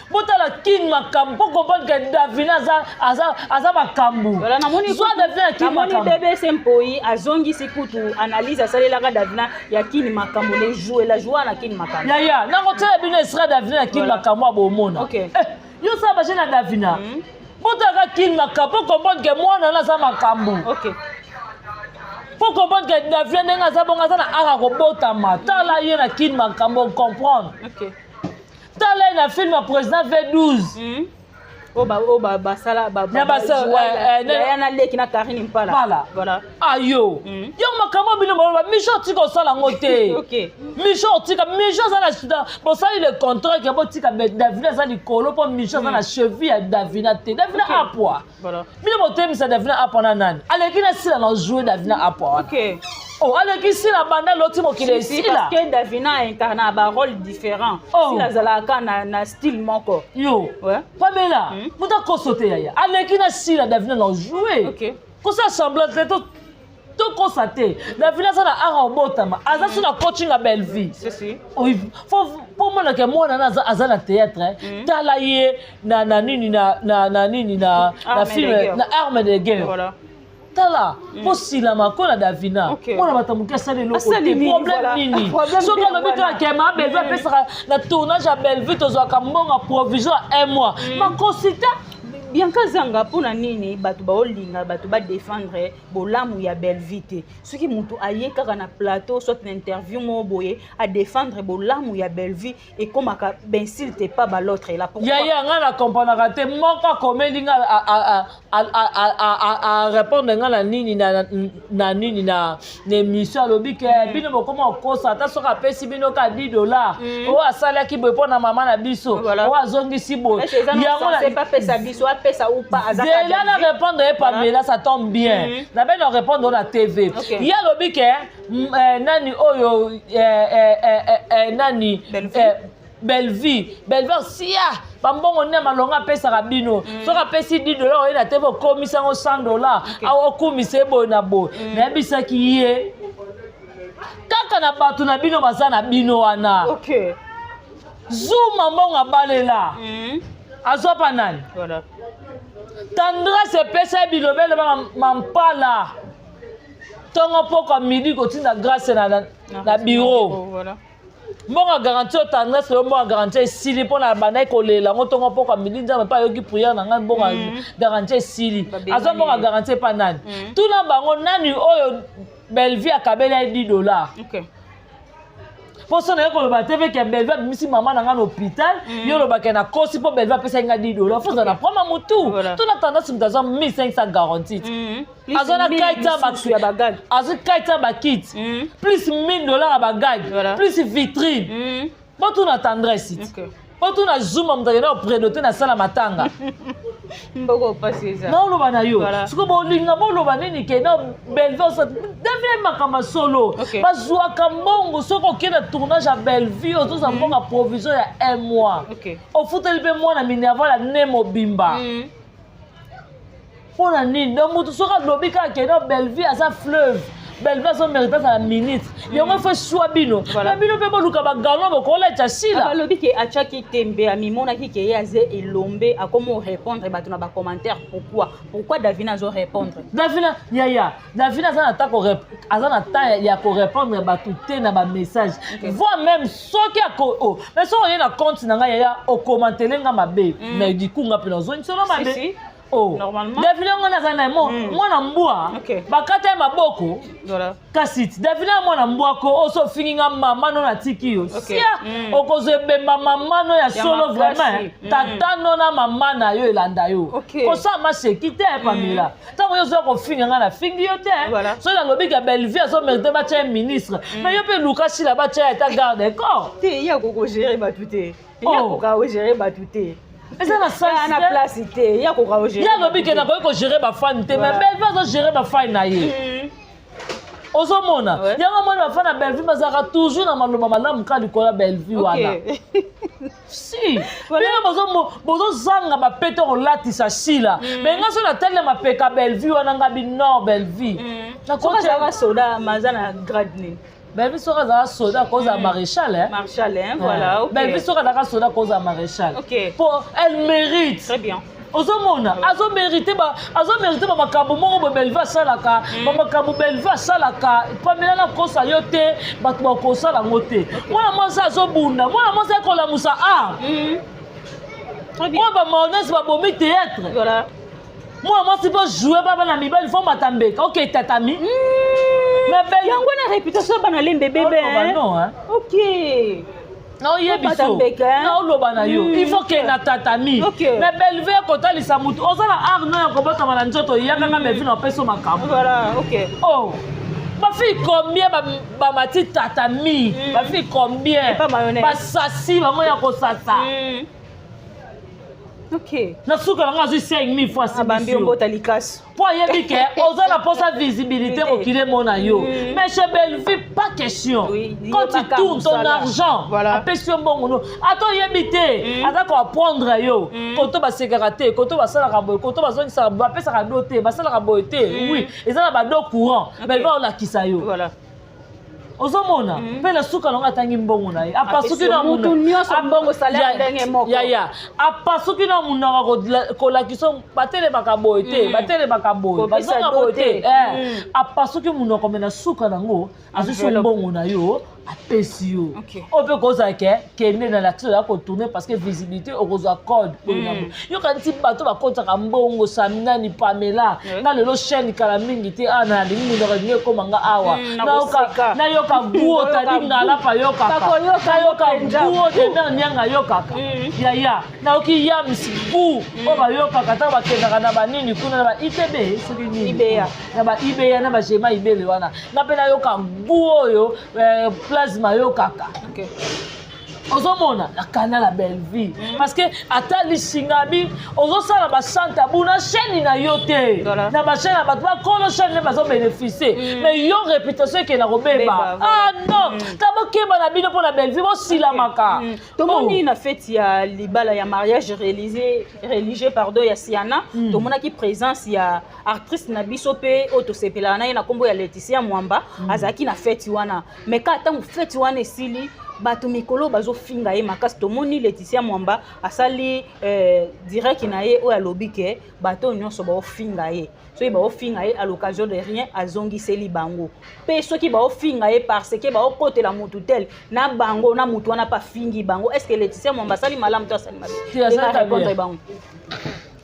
Botala king makambo comprendre que Davina aza makambo. Voilà na moni soit Davina king makambo. Moni bébé Sempoi azongi sikutu analyse asalela ka Davina ya king makambo les jouer la joie na king makambo. Ya na ko tela bino sera Davina king makambo abomona. OK. Yo sa ba na Davina. Botala king makambo comprendre que moi na za makambo. OK. Pour comprendre que Davina nenga za bonga za na ara ko botama. Tala ye na king makambo comprendre. OK. Tala na film président V12. Sala na leki na Karine Mpala. Voilà. Ayo. Yo makambo bino ba Michou tiko sala ngote. OK. Michou tika Michou za na bon ça il est contraire que botika Davina za likolo po Michou za na cheville ya Davina te. Davina apwa. Voilà. Bino botem sa Davina apwa na nani. Aleki na sila na jouer Davina apwa. OK. Oh, aleki sila banda loti mo kile sila. Parce que Davina incarne un rôle différent. Sila zalaka na style moko. Yo. Ouais. Pamela, muta kosote yaya. Aleki na sila Davina na jouer. OK. Ko sa semblance to constater Davina ça na ara obotama aza sur la coaching à Bellevue c'est faut moi que moi na aza na théâtre tala ye na nini na film na arme de guerre voilà tala mosilama ko na Davina mona batamuki asali eloko te problème nini soki alobi kaka ma Bellevue apesaka na tournage ya Bellevue tozwaka mbongo provision ya 1 mois makonsulta Bianca Zanga pona nini batu baolinga batu ba défendre bolamu ya Bellevue te soki mutu aye kaka na plateau soit une interview mo boye a défendre bolamu ya Bellevue et comme aka bensil te pas ba l'autre là pourquoi ya nga na comprendre te moko komelinga a répondre nga na nini na nini na émission alobi ke bino bokoma okosa ta soka pesi bino ka $10 o asala ki boye pona mama na biso o azongisi boye yango c'est pas pesa biso pesa ou pas azaka déjà na répondre et Pamela ça tombe bien na ben on répondre dans la TV il y a lobi ke nani oyo nani Bellevue sia bambongo ne malonga pesa rabino soka pesi $10 oyo na TV komisa ngo $100 awo kumise boy na boy na bisa ki ye kaka na batu na bino bazana bino wana OK zuma mbongo balela azopa nani voilà tendresse pesa bilobele ba mampala tongo poko midi kotinda grâce na bureau voilà mbongo garantie tendresse mbongo garantie sili pona bana kolela ngotongo poko midi nzamba pa yoki prière na ngai mbongo garantie sili azo mbongo garantie pa nani tuna bango nani oyo Bellevue akabela $10 OK pour ça na ko le bateve ke Bellevue misi maman na ngana hôpital yo lo bakena kosi po Bellevue pesa nga $10 faut na prendre mutu tout na tendance mutazo 1500 garantie azona kaita baksu ya bagag azu kaita bakit plus $1000 à bagag plus vitrine bon tout na tendresse bon tout na zoom mutagena prédoter na sala matanga mboko passer ça non lo bana yo siko bolinga bolo banini ke na Bellevue ça devient makama solo bazwa kambongo soko kena tournage à Bellevue ozo za mbonga provision ya 1 mois au fotel be mwana minerva la nemo bimba pona nini donc mutu soka lobika ke na Bellevue asa fleuve Bellevue so mérite sa ministre yongo fait choix bino na bino pe boluka ba galon ba ko la tchasila alobi ke achaki tembe amimona ki ke yaze elombe akomo répondre batu na ba commentaire pourquoi Davina zo répondre Davina Davina za na ta ko azana ta ya ko répondre batu te na ba message voire même soki ako mais so on na compte na nga ya o commenter nga mabe mais du coup nga pe na zo nsolo mabe normalement Davina ngona zana mo mwana mbwa bakata maboko kasi Davina mwana mbwa ko oso finginga mama no na tiki yo sia okoze bemba mama no ya solo vraiment tata no na mama na yo elanda yo ko sa ma sekite Pamela tango yo zo ko finginga na fingi yo te so na lobi ka Bellevue so mérite ba cha ministre mais yo pe Lucas la ba cha ta garde corps te ya ko gérer batute ya ko gérer batute eza na sens na place te ya ko gérer ya lobi ke na ko gérer ba fan te mais Bellevue zo gérer ba fan na ye ozomona yango mwana ba fan na Bellevue bazaka toujours na maloba malamu ka likola Bellevue wana si bino bozo zanga ba pete ko latisa sila mais nga so na telle ma peka Bellevue wana nga bi nord Bellevue na ko za soda mazana grade ni Bellevue sera dans soda cause à maréchal voilà OK Bellevue sera dans soda cause à maréchal pour elle mérite très bien ozomona azo mérité ba makambo moko Bellevue salaka ba makambo Bellevue salaka Pamela na kosa yote batu ba kosa la ngote mwana mwasa azo bunda mwana mwasa ko la musa très bien ba maonese ba bomi théâtre voilà moi si pas jouer baba na mibali il faut matambeka OK tatami mais Bellevue yango na réputation bana lembe bébé non OK non yebiso na oloba na yo il faut que na tatami mais Bellevue kotalisa mutu ozala art no ya kobotama na nzoto yakanga Bellevue na peso makambo voilà OK ba fille combien ba mati tatami ba fille combien ba sasi bango ya kosasa OK na suka nga zo 5000 fois si bambi mbota likas po yebi ke ozala pour sa visibilité okile mona yo mais chez Bellevue pas question quand tu tournes ton argent apesi yo mbongo no ato yebi te ata ko apprendre yo koto ba sécurité koto ba sala ka boy koto ba zongisa ba pesa ka doté ba sala ka boy te oui ezala ba do courant mais va la kisa yo voilà ozomona mpe na suka nango atangi mbongo na ye apasuki na mutu nyonso mbongo salaire ndenge moko ya apasuki na munoko kolakisa batelemaka boye te batelemaka boye bazonga boye te apasuki munoko me na suka nango azwisi mbongo na yo apesi yo oyo mpe kozala kende na l'action ya kotourne parce que visibilité okozwa code yo kanisi bato bakotaka mbongo saminani pamela nga lelo chaîne kala mingi te ana alingi munoko alingi ekoma nga awa nayoka guo tadi ngalapa yokaka nayoka guo tena nyanga yokaka yaya nayoki yamisi gu oyo bayokaka ta bakendaka na banini kuna na ba ITB soki nini na ba IBA na ba jema ibele wana nga mpe nayoka gu oyo plasma yokaka ozomona nakana la belle vie parce que ata lisingami ozosala basante abuna chaîne na yo te na bachaîne ya bato bakolo chaîne nde bazobénéficie mais yo réputation ekenda kobeba ah non tabokeba na bino mpo na belle vie bosilamaka tomoni na fete ya libala ya mariage religieux pardon ya siana tomonaki présence ya artiste na biso mpe oyo tosepelaka na ye na nkombo ya Laetitia Mwamba azalaki na fete wana mais ka ntango fete wana esili bato mikolo bazofinga ye makasi tomoni Laetitia Mwamba asali direct na ye oyo alobi ke bato nyonso baofinga ye soki baofinga ye à l'occasion de rien azongiseli bango mpe soki baofinga ye parce que baokotela mutu tel na bango na mutu wana pa fingi bango est ce que Laetitia Mwamba asali malamu to asali mabe bango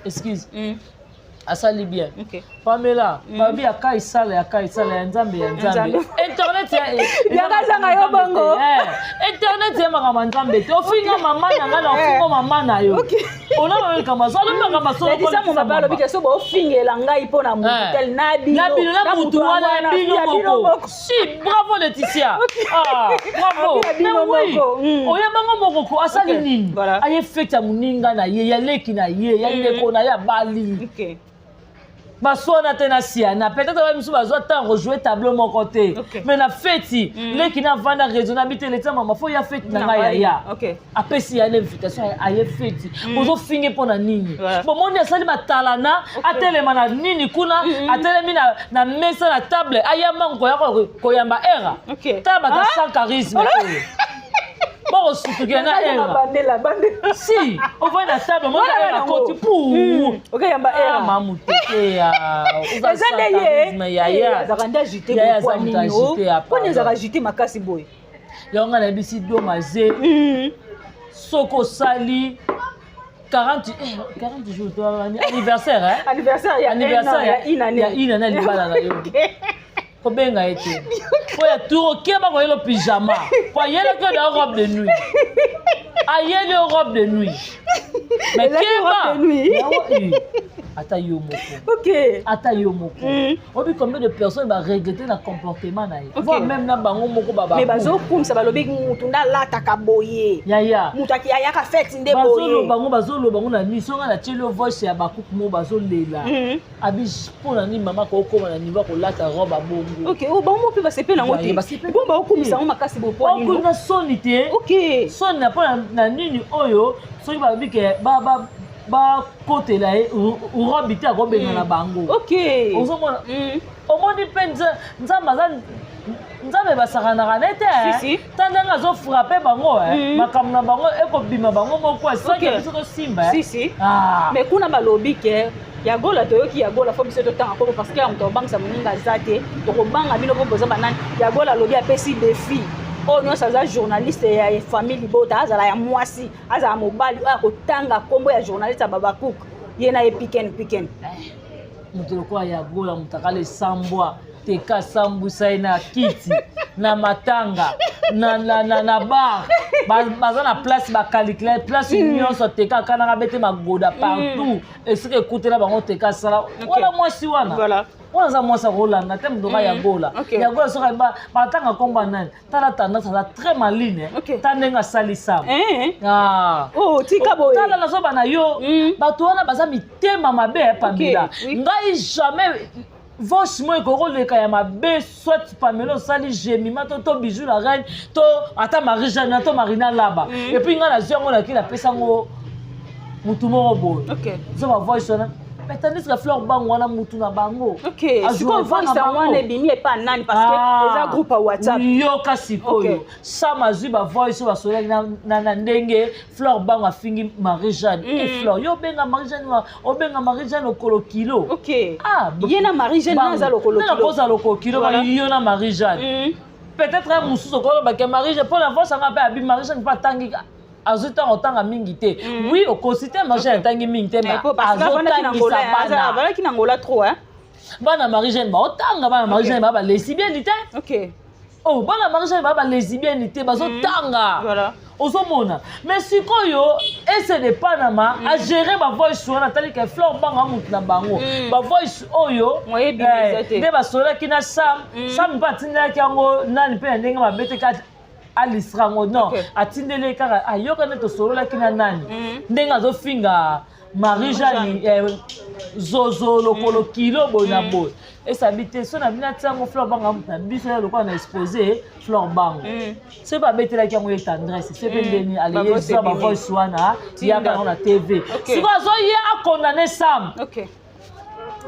excuse asali bien Pamela babi aka isala ya nzambe internet yakazanga yo bongo internet ya makama nzambe te ofinga mama na nga na ofinga mama na yo ona mameka masolo meka masolo Laetitia Mwamba alobi ke so baofingela ngai mpo na mutu tel na bino na mutu wana bino moko si bravo Laetitia bravo mais oui oyebango moko asali nini aye fete ya moninga na ye ya leki na ye ya ndeko na ye ya bali baswana te na siana peut-être ba misu bazwa temps rejouer tableau mon côté mais na feti leki na vanda raisonnabilité Laetitia Mwamba fo ya feti na ngai ya apesi ya invitation aye feti bozo finge pona nini bomoni asali batalana atelema na nini kuna atelemi na mesa na table ayamba koyamba era ta bata sans charisme bon surtout na era si on va na table moi na côté pour yamba era mamu te ya azakanda agité poni ezaka agité makasi boye yonga na bisi domaze soko sali 40 jours anniversaire ya ina na libala na yo kobenga ete po ya turo keba ko yelo pyjama po yelo ko da robe de nuit ayeli robe de nuit mais keba ata yo moko ata yo moko obi combien de personnes va regretter na comportement na ye voire même na bango moko baba mais bazokumisa balobi mutu ndalataka boye yaya mutu ayaka fete nde boye bazoloba bango na miso nga na tieli voice ya bakuku mo bazolela abi mpona nini mama kokoma na niveau kolata robe abongo bango mpe basepeli yango te po baokumisa yango makasi bopoina soni te soni na mpona na nini oyo soki balobi ke bakotela ye robe te akobenga na bango ozomona omoni mpe nzambe basakanaka ne te ta ndenge azofrape bango makambo na bango ekobima bango moko esoki biso tosimba mais kuna balobi ke yagola toyoki yagola fo biso totanga koko parce que ya moto abangisa moninga aza te tokobanga bino mpo boza banani yagola alobi apesi défi oyo nyonso aza journaliste ya famille libota azala ya mwasi azala mobali oyo akotanga nkombo ya journaliste ya babakuku ye na ye piken moto lokola yagola moto akala esambwa teka asambwisa ye na kiti na matanga na bar baza na place bakalikila place nyonso teka akanaka bete magoda partout esika ekutela bango teka asala wana mwasi wana wana aza mwasi akolanda te moto yagola yagola soki batanga nkombo nani tala tendance aza très maline ta ndenge asalisama tala nazoba na yo bato wana baza mitema mabe ya Pamela ngai jamais voice moi ekoleka ya mabe soit Pamela osali gemima to bijou la reine to ata Marie Jeanne to Marina Laba et puis nga nazwi yango nakili apesa yango mutu moko boye zo ba voice wana mais tandis que Fleur Bango wana mutu na bango. OK. Siko voice wana ebimi e pas nani parce que les groupe à WhatsApp. Yo ka sikoyo. Sama zuba voice ba sola na ndenge Fleur Bango afingi Marie-Jeanne. Et Fleur yo benga Marie-Jeanne o benga Marie-Jeanne okolo kilo. OK. Yena Marie-Jeanne na lokolo kilo. Na koza lokolo kilo ba yo na Marie-Jeanne. Peut-être un mususu okolo ba ke Marie-Jeanne pour la voix ça ngapa abi Marie-Jeanne pas tangi azuta otanga mingi te. Oui, au quotidien Marie-Jeanne tangi mingi te mais voilà qui n'angola trop hein. Bana Marie-Jeanne ba otanga bana Marie-Jeanne ba lesbiennité. OK. Oh, bana Marie-Jeanne ba lesbiennité bazo tanga. Voilà. Ozomona. Mais sikoyo et ce n'est pas nama à gérer ma voix sur la tali que Fleur Bango mutu na bango. Ma voix oyo moye bizete. Ne ba sola kina Sam pas tinda kango nani pe ndenge ma bete ka alisrango non atindele kaka ayoka ne to solola kina nani ndenga zo finga Marie-Jeanne zozo lokolo kilo bona boy et ça habite son abina tsango Fleur Bango na biso ya lokolo na exposé Fleur Bango c'est pas bete la kango tendresse c'est pas ndeni alié ça ba voice wana ya ka na TV siko zo ya a condamner Sam. OK.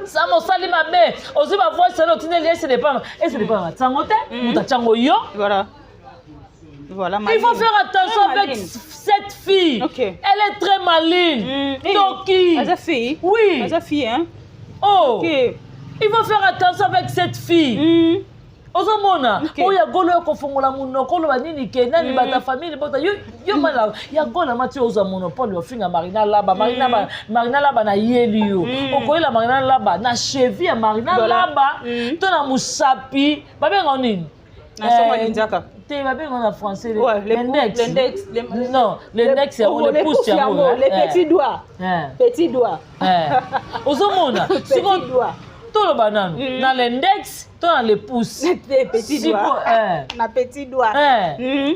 Sam osali mabe ozi ba voice na otindele et ce n'est pas tsango te muta tsango yo. Voilà. Voilà, il faut faire attention avec cette fille. Okay. Elle est très maligne. Toki. Elle est fille. Oui. Elle est fille, hein. Oh. Okay. Il faut faire attention avec cette fille. Ozomona. Oh ya golo ko fongola munoko lo banini ke nani bata famille bota yo mala ya golo mati oza monopole ofinga Marina Laba. Marina Laba na yeli yo. Okoyela Marina Laba na cheville ya Marina Laba. To na musapi. Babenga nini? Na soma ninjaka. Tu vas bien en français, l'index. Non, l'index, c'est le pouce. Les petits doigts. Petits doigts. Ozomona. Petit doigt. Tout le banane. Dans l'index, tu as le pouce. Les petits doigts. Na petit doigt.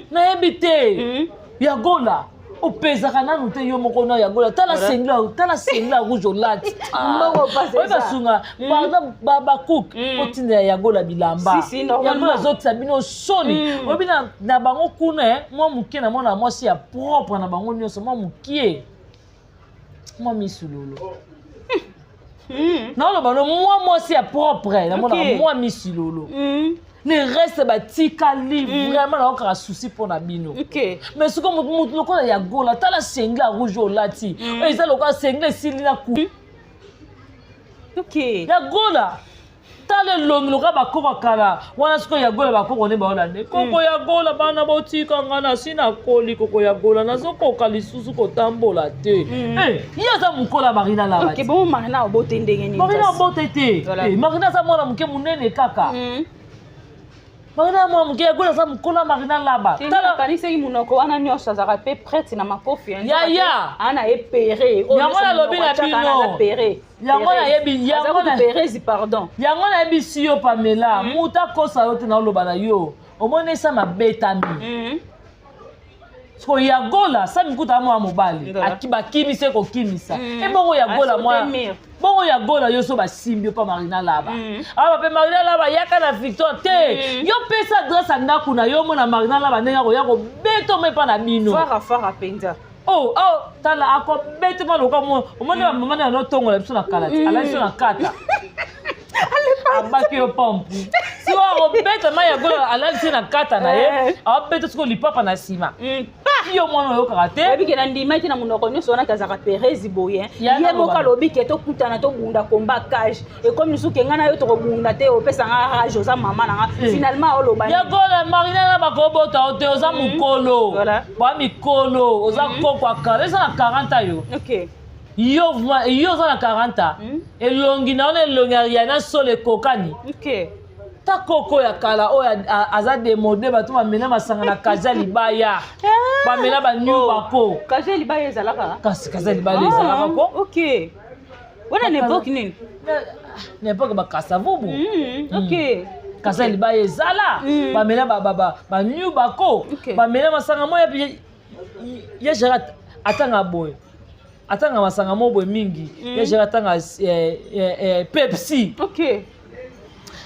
Na habité. Yagola. O pezaka nanu te yo moko na yagola tala sengla rouge au lat mbongo passe ça ba sunga baba cook otinda yagola bilamba yagola zoti sabino soni obina na bango kuna moi mukie na mona mwasi ya propre na bango nyonso moi mukie moi misulolo non le bano moi mwasi ya propre na mona moi misulolo ne reste batika livre vraiment na okara souci pour na bino. OK. Mais ce que mutu lokola ya gola tala sengla rouge au lati. Eza lokola sengla sili na ku. OK. Ya gola tala longi lokola bakoko kala. Wana siko ya gola bakoko ne ba olande. Koko ya gola bana botika ngana sina koli koko ya gola nazokoka lisusu kotambola te. Yaza mukola Marina Laba. OK, bon Marina obote ndenge nini? Marina obote te. Marina za mwana muke munene kaka. Marina mwa muke yagola za mukola Marina Laba. Tala kanisa munoko wana nyosha za rape prêtre na makofi. Ya. Ana epere. Yango na lobi na bino. Yango na yebi yango na perezi pardon. Yango na yebi siyo Pamela. Muta kosa yote na loba na yo. Omone sa mabetami. So yagola sa mikuta mwa mobali. Akiba kimisa ko kimisa. Bongo yagola mwa. Bongo yagola yo so ba simbio pa Marina Laba. Aba pe Marina Laba yaka na victoire te. Yo pesa adresse ndaku na yo mona Marina Laba ndenga ko yako beto me pa na bino. Fara penza. Oh, tala ako beto ma loka mo. Omone ba mama na no tongo la biso na kala. Ala biso na kata. Abaki yo pompu. Si wa beto ma yagola ala biso na kata na ye. Aba beto siko lipapa na sima. Yo mwana yo karate. Babi ke na ndima ite na munoko nyoso wana kazaka perezi boye. Ye boka lobi ke to kutana to bunda komba cage. Et comme nous ke ngana yo to bunda te opesa nga rage oza mama na nga. Finalement o loba. Ya gola Marina na bakobota o te oza mukolo. Ba mikolo oza koko akala eza na 40 yo. OK. Yo oza na 40. Elongi na ona elongi ariana sole kokani. OK. Ta koko ya kala o aza demode bato bamena masanga na kaza libaya bamena banyu bako kaza libaya ezalaka kaza libaya ezalaka ko. OK. Wana n'époque nini? N'époque bakasa vubu. OK. Kaza libaya ezala bamena banyu bako bamena masanga moya ya jera atanga boy atanga masanga mo boy mingi ya jera atanga Pepsi. OK.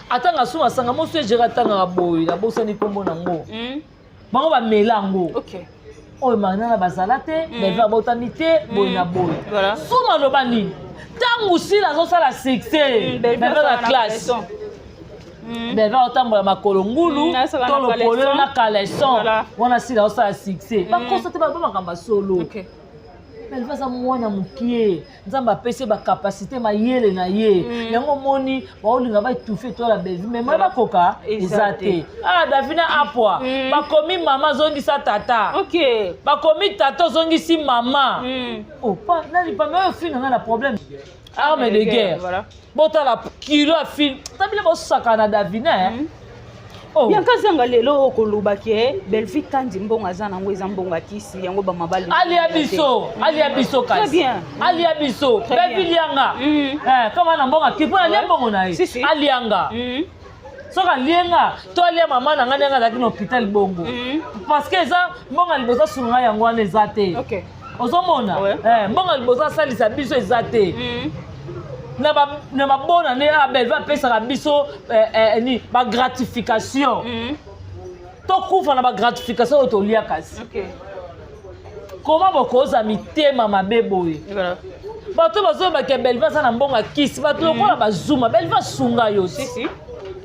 Atanga suma sanga mo se jera tanga boy la bosa ni kombo nango bango ba melango. OK. O Marina na bazala te ba va botamite boy na boy suma lo bani Tant aussi la zone ça la succès. Belva la classe. Belva otambola makolo ngulu, to lo polo na caleçon. Wana si la ça la succès. Ba constater ba makamba solo. Belva za mwana mukie. Nzamba pese ba capacité ma yele na ye. Yango moni ba olinga ba étouffer to la Belvi mais ma koka ezate. Ah Davina apwa. Ba komi mama zongi sa tata. OK. Ba komi tata zongi si mama. Oh pas na li pas mais fin na problème. Arme de guerre. Voilà. Bota la kilo a fin. Tabile bo sakana Davina hein. Oh. Bien kazanga lelo okoloba ke Belvi kandi mbonga za nango eza mbonga kisi yango ba mabali. Ali abiso kasi. Très bien. Ali abiso. Belvi lianga. Kama na mbonga kipo na mbongo na ye. Alianga. Soka lienga to alia mama na ngana ngana kino hôpital bongo. Parce que ça mbonga liboza sunga yango wana ezate. OK. Ozomona. Mbonga liboza salisa biso ezate. Na ba bona ne Belva pesa ka biso ni ba gratification. To kufa na ba gratification to lia kasi. OK. Comment bokoza mitema mabeboye. Voilà. Bato bazo ba ke Belva sana mbonga kisi bato lokola bazuma Belva sunga yo. Si.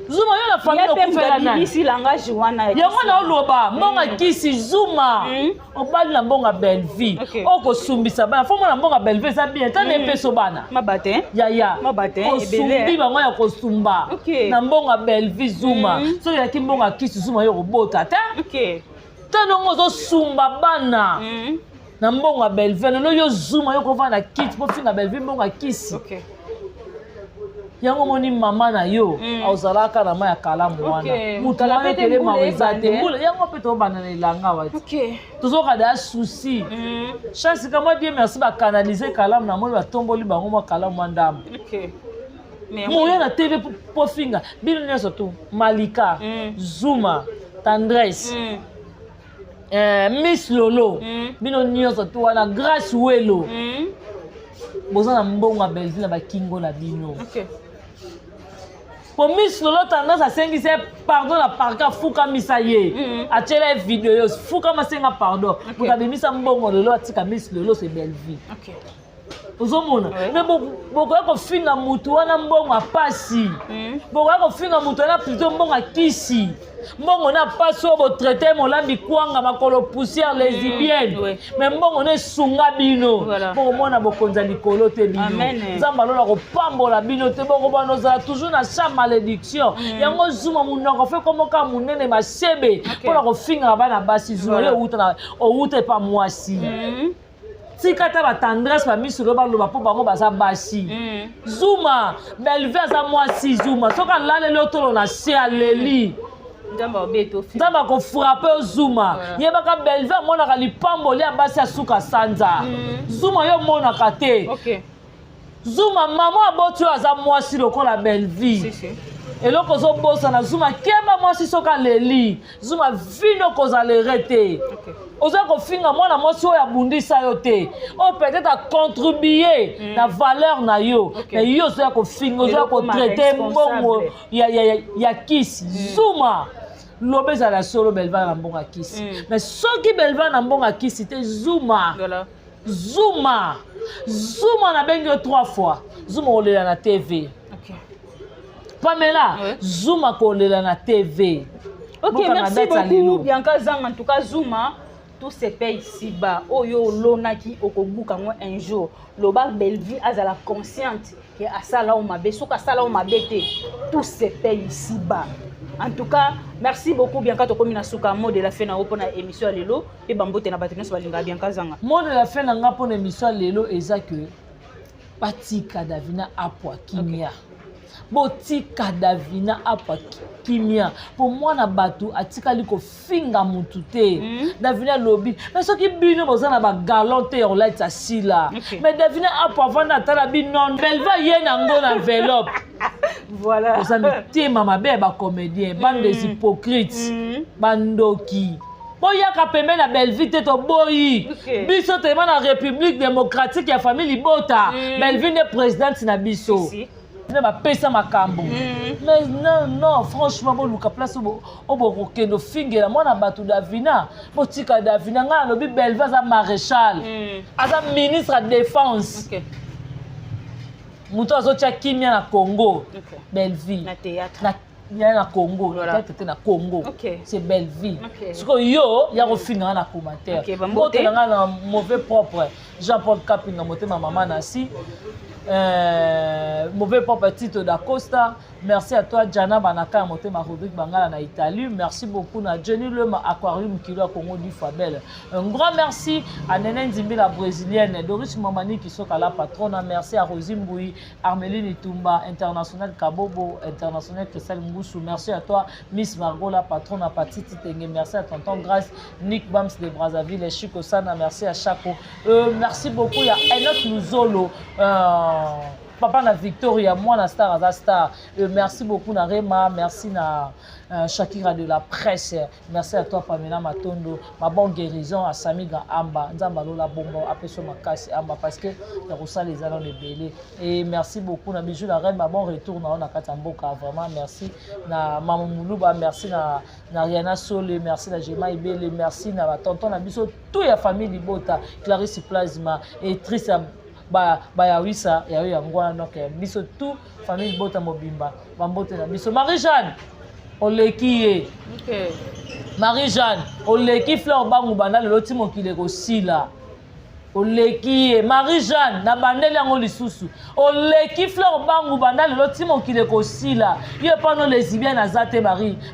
Zuma yo la famille okufela na. Ici langage wana. Yango na oloba mbonga kisi Zuma. Obali na mbonga Belvi. Oko sumbisa bana. Fomo na mbonga Belvi sa bien tane peso bana. Mabate. Ya. Mabate ebele. Osumbi bango ya kosumba. Na mbonga Belvi Zuma. So ya ki mbonga kisi Zuma yo robota ta. OK. Tano ngozo sumba bana. Na mbonga Belvi no yo Zuma yo kova na kit po finga Belvi mbonga kisi. OK. Yango moni mama na yo auzalaka na maya kalamu wana mutu la pete mawezate mbula yango peto bana na ilanga wati. OK. Tozoka da souci. Chance kama Dieu merci ba canaliser kalamu na moni ba tomboli bango ma kalamu ndam. OK. Moya na TV po finga bino nyoso tu Malika, Zuma, Tendresse. Miss Lolo. Bino nyoso tu wana Grace Welo. Boza na mbonga Belvi na ba kingo na bino. OK. Pour Miss Lolo tendance à sengi pardon la parka fuka misaye. A tchela vidéo fuka masenga pardon. Pour ka bimisa mbongo Lolo atika Miss Lolo c'est Belvi. OK. Ozomona. Mais boko ko finga mutu wana mbongo apasi. Boko ko finga mutu wana plutôt mbongo akisi. Mbongo na paso bo traiter mon lambi kwanga makolo poussière lesbienne. Mais mbongo ne sunga bino. Pour mona bokonza likolo te bino. Nzamba lola ko pambola bino te boko bano za toujours na sa malédiction. Yango Zuma munoko fait comme ka munene masebe. Pour la ko finga bana basi Zuma le uta o uta pa mwasi. Tikata ba tendresse ba Miss Lolo ba loba po bango baza basi. Zuma Belvi za mwasi Zuma. Soka lale le tolo na se aleli. Ndamba ko frapper Zuma. Yebaka Belvi mona ka lipamboli abasi asuka sanza. Zuma yo mona kate. OK. Zuma maman aboti aza mwasi lokola Belvi. Si. Eloko zo bosa na Zuma keba mwasi soka leli. Zuma vino kozalere te. OK. Oza ko finga mwana mwasi oya bundisa yo te. O peut-être a contribuer na valeur na yo. Mais yo zo ko finga zo ko traiter mbongo ya kisi. Zuma lobeza la solo Belva na mbonga kisi. Mais soki Belva na mbonga kisi te Zuma. Voilà. Zuma na bengi 3 fois. Zuma olela na TV. OK. Pamela, Zuma kolela na TV. OK, merci beaucoup Bianca Zang. En tout cas Zuma tout se paye ici bas. Oyo lonaki okobuka ngo un jour. Loba Belvi azala consciente que asala o mabe soka sala o mabe te. Tout se paye ici bas. En tout cas, merci beaucoup Bianca to komi na suka mot de la fin na opona émission lelo et bambote na bateneso balinga Bianca Zanga. Mot de la fin na nga pona émission lelo eza que Patika Davina apwa kimia. Botika Davina apwa kimia. Pour moi na batu atika liko finga mutute. Davina lobby. Mais ce qui bino boza na ba galante on light asila. Mais Davina apwa vanda tala binon. Belva yena ngo na enveloppe. Voilà. Pour ça me tema mabe ba comédien, bande des hypocrites. Bandoki. Boya ka pembe na Belvi te to boyi. Biso te na République démocratique ya famille Libota. Belvi ne présidente na biso. Ne va pesa makambo. Mais non, franchement bon luka place obo kendo fingela mwana batu Davina. Botika Davina nga lobi Belva za maréchal. Aza ministre de défense. Muto azotia kimia na Congo. Belle vie. Na théâtre. Na Congo. Théâtre na Congo. C'est belle vie. Ce que yo ya refinga na commentaire. Mbote na mauvais propre. Jean-Paul Kapinga moté ma maman nasi. Mauvais propre titre d'Acosta. Merci à toi Jana Banaka Motema Rodrigue Bangala na Italie. Merci beaucoup na Jenny Lema Aquarium Kilo Congo du Fabel. Un grand merci à Nenen Zimbi la brésilienne, Doris Mamani qui sont la patronne. Merci à Rosine Bouy, Armeline Itumba, International Kabobo, International Christelle Moussou. Merci à toi Miss Margot la patronne à Patiti Tenge. Merci à Tonton Grace, Nick Bams de Brazzaville et Chico Sana. Merci à Chaco. Merci beaucoup. Il y a Enoch Luzolo. Papa na Victoria, moi na Star à Star. Merci beaucoup na Rema, merci na Shakira de la presse. Merci à toi Pamela Matondo. Ma bonne guérison à Samiga Amba, Nzamba Lola Bombo, appelez-moi Makasi Amba parce que la Rosa les allons de belé. Et merci beaucoup na Bijou la Reine, ma bon retour na Katamboka vraiment merci na Maman Moulouba, merci na Rihanna Sole, merci na Jema Ibele, merci na tonton na biso toute la famille Libota, Clarisse Plasma et Trissa ya wisa ya yo ngwana donc biso tout famille bota mobimba bambote na biso Marie-Jeanne oleki Marie-Jeanne oleki Fleur bangu banda le loti mokile ko sila oleki Marie-Jeanne na bandeli yango lisusu oleki Fleur bangu banda le loti mokile ko sila yo pano lesbienne azate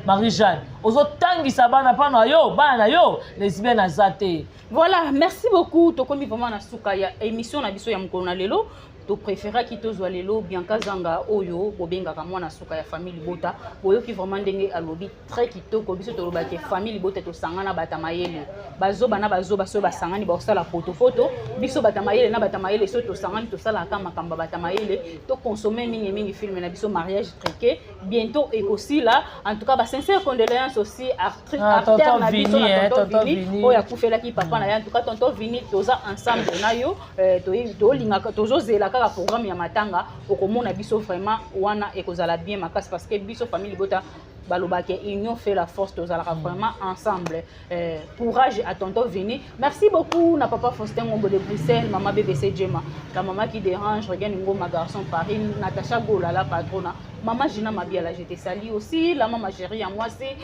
Marie-Jeanne ozotangisa bana pano yo bana yo lesbienne azate. Voilà, merci beaucoup. Tokomi vraiment na suka ya émission na biso ya mokolo na lelo. To préféra ki tozwa lelo Bianca Zanga oyo bobengaka mwana suka ya famille Libota. Boyo ki vraiment ndenge alobi très kitoko biso to lobaki famille Libota to sangana batamayele. Bazoba na bazoba so basangani ba osala photo biso batamayele na batamayele so to sangani to sala ka makamba batamayele to consommer mingi film na biso mariage truqué bientôt et aussi là en tout cas ba sincère condoléances aussi artiste na biso na tonton Vini oya kufela ki papa na ya en tout cas tonton Vini toza ensemble na yo to linga tozo zela kaka programme ya matanga okomona biso vraiment wana ekozala bien makasi parce que biso famille Libota balobake union fait la force tozalaka vraiment ensemble. Courage à tonton Vini. Merci beaucoup na papa Faustin Ngombo de Bruxelles, maman BBC Djema, la maman qui dérange, regarde ma garçon Paris, Natacha Gola la patronne, maman Gina Mabiala, je te salue aussi, la maman chérie à moi c'est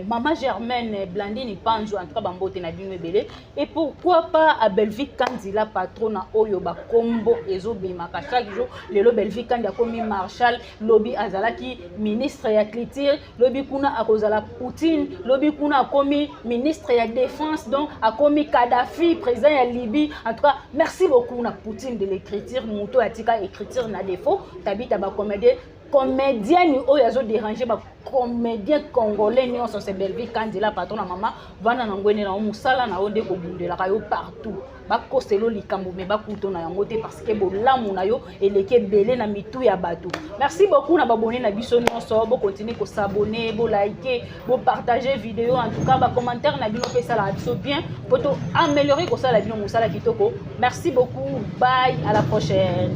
maman Germaine Blandine Panzo en tout cas bambote na bino belé et pourquoi pas à Belvique Kandi la patronne Oyo ba combo ezo bimaka chaque jour le Belvique Kandi a commis Marshal lobby azalaki ministre ya culture lobby kuna akozala Poutine lobby kuna a commis ministre ya défense donc a commis Kadhafi président ya Libye en tout cas merci beaucoup na Poutine de l'écriture muto atika écriture na défaut tabita ba comédien ni oyo azo déranger ba comédien congolais ni on se Belvique Kandi la patron na mama vana na ngwene na musala na onde ko bundela ka yo partout ba koselo likambo me ba kuto na yango te parce que bolamu na yo eleke belé na mitu ya bato. Merci beaucoup na babonné na biso nyonso bo continuer ko s'abonner bo liker bo partager vidéo en tout cas ba commentaire na bino pe sala biso bien poto améliorer ko sala bino musala kitoko. Merci beaucoup, bye, à la prochaine.